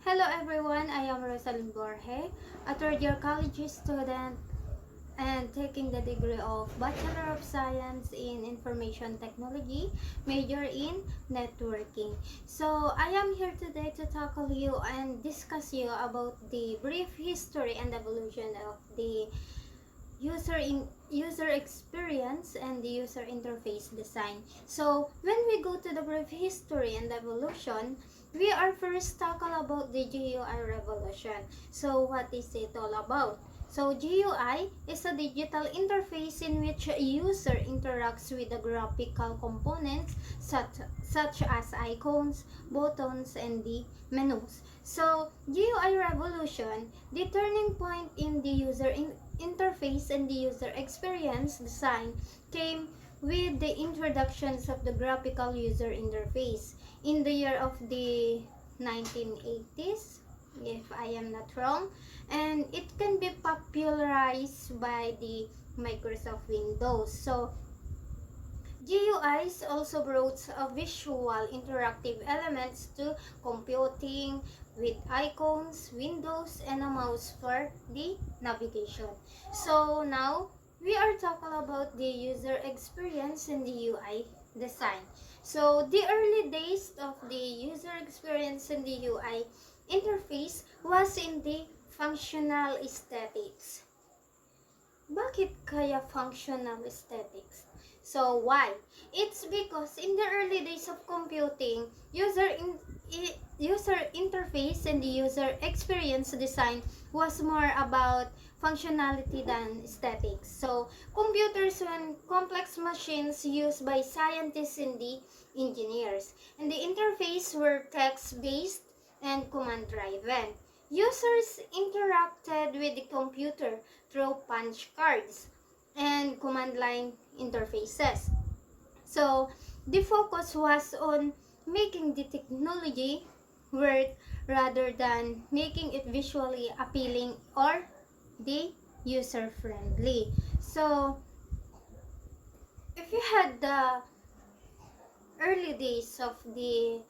Hello everyone, I am Rosalind Borge, a third year college student and taking the degree of Bachelor of Science in Information Technology, major in networking. So I am here today to tackle you and discuss you about the brief history and evolution of the user experience and the user interface design. So when we go to the brief history and evolution, we are first tackle about the GUI revolution. So what is it all about? So GUI is a digital interface in which a user interacts with the graphical components such as icons, buttons, and the menus. So GUI revolution, the turning point in the interface and the user experience design came with the introductions of the graphical user interface in the year of the 1980s, if I am not wrong, and it can be popularized by the Microsoft Windows. So GUIs also brought a visual interactive elements to computing with icons, windows, and a mouse for the navigation. So now we are talking about the user experience and the UI design. So the early days of the user experience and the UI interface was in the functional aesthetics. Bakit kaya functional aesthetics? So why? It's because in the early days of computing, user interface and the user experience design was more about functionality than aesthetics. So computers were complex machines used by scientists and the engineers, and the interface were text-based and command-driven. Users interacted with the computer through punch cards and command line interfaces. So the focus was on making the technology work rather than making it visually appealing or the user friendly. So if you had the early days of the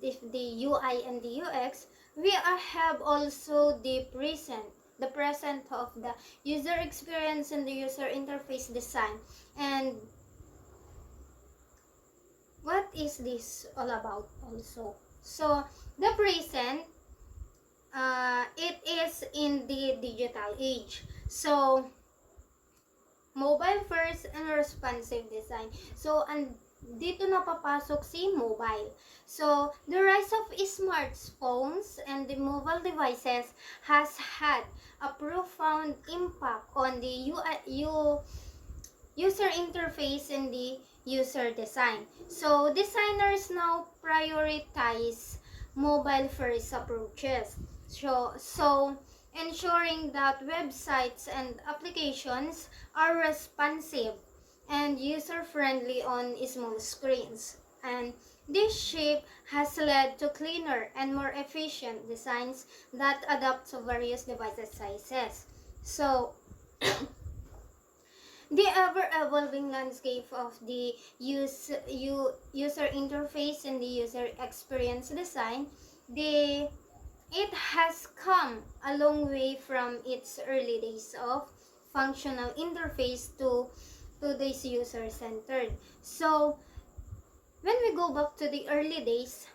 UI and the UX, we have also the present of the user experience and the user interface design. And what is this all about also? So the present, it is in the digital age. So mobile first and responsive design. So and dito na papasok si mobile. So the rise of smartphones and the mobile devices has had a profound impact on the user interface and the user design. So designers now prioritize mobile first approaches. So ensuring that websites and applications are responsive and user-friendly on small screens. And this shift has led to cleaner and more efficient designs that adapt to various device sizes. So the ever-evolving landscape of the user interface and the user experience design, it has come a long way from its early days of functional interface to today's user-centered. So, when we go back to the early days,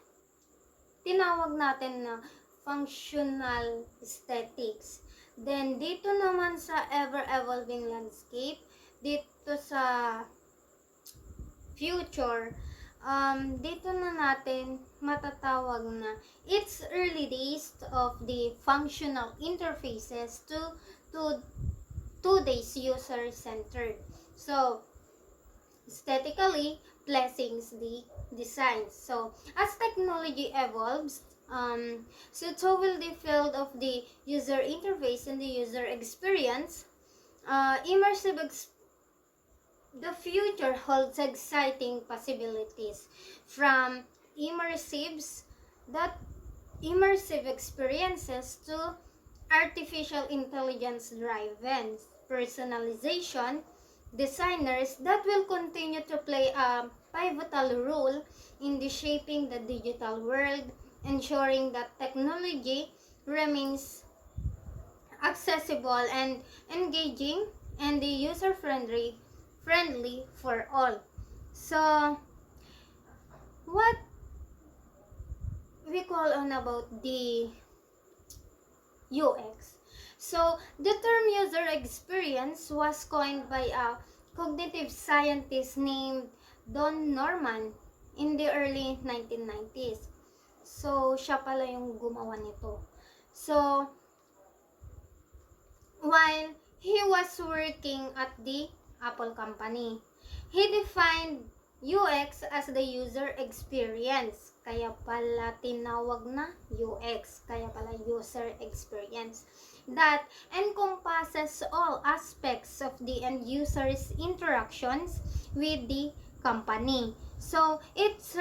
tinawag natin na functional aesthetics. Then, dito naman sa ever-evolving landscape, dito sa future, dito na natin matatawag na it's early days of the functional interfaces to today's user-centered. So, aesthetically pleasing the design. So, as technology evolves, so will the field of the user interface and the user experience. The future holds exciting possibilities from immersives that immersive experiences to artificial intelligence driven personalization designers that will continue to play a pivotal role in the shaping the digital world ensuring that technology remains accessible and engaging and user friendly for all. So, what we call on about the UX. So, the term user experience was coined by a cognitive scientist named Don Norman in the early 1990s. So, siya pala yung gumawa nito. So, while he was working at the Apple company, he defined UX as the user experience. Kaya pala tinawag na UX. Kaya pala user experience. That encompasses all aspects of the end user's interactions with the company. So, its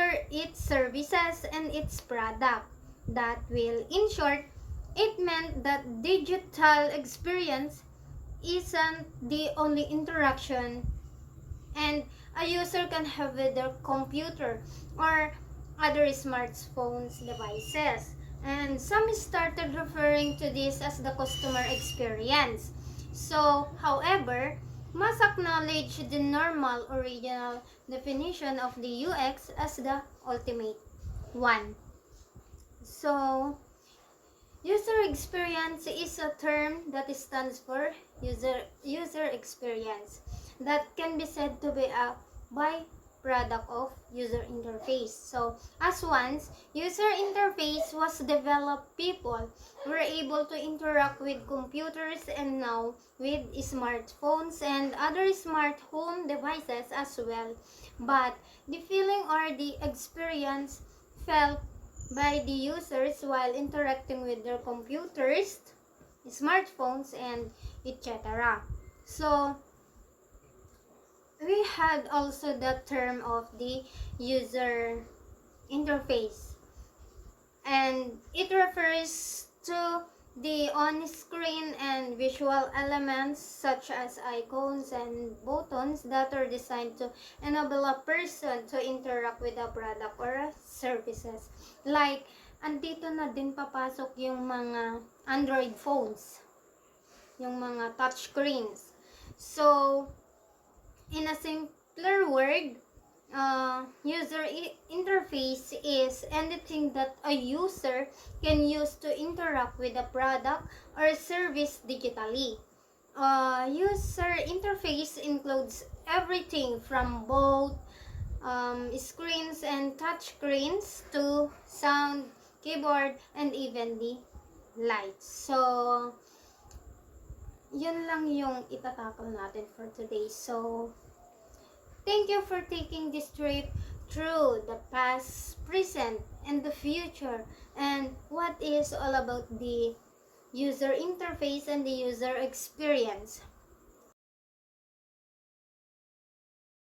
services and its product. That will, in short, it meant that digital experience isn't the only interaction and a user can have with their computer or other smartphones devices. And some started referring to this as the customer experience. So, however, must acknowledge the normal original definition of the UX as the ultimate one. So, user experience is a term that stands for user experience that can be said to be a byproduct of user interface. So, as once user interface was developed, people were able to interact with computers and now with smartphones and other smart home devices as well. But the feeling or the experience felt by the users while interacting with their computers, smartphones, and etc. So, we had also the term of the user interface, and it refers to the on-screen and visual elements such as icons and buttons that are designed to enable a person to interact with a product or services. Like, andito na din papasok yung mga Android phones, yung mga touchscreens. So, in a simpler word, user interface is anything that a user can use to interact with a product or service digitally. User interface includes everything from both screens and touch screens to sound, keyboard, and even the lights. So, yun lang yung itatakal natin for today. So, thank you for taking this trip through the past, present, and the future, and what is all about the user interface and the user experience.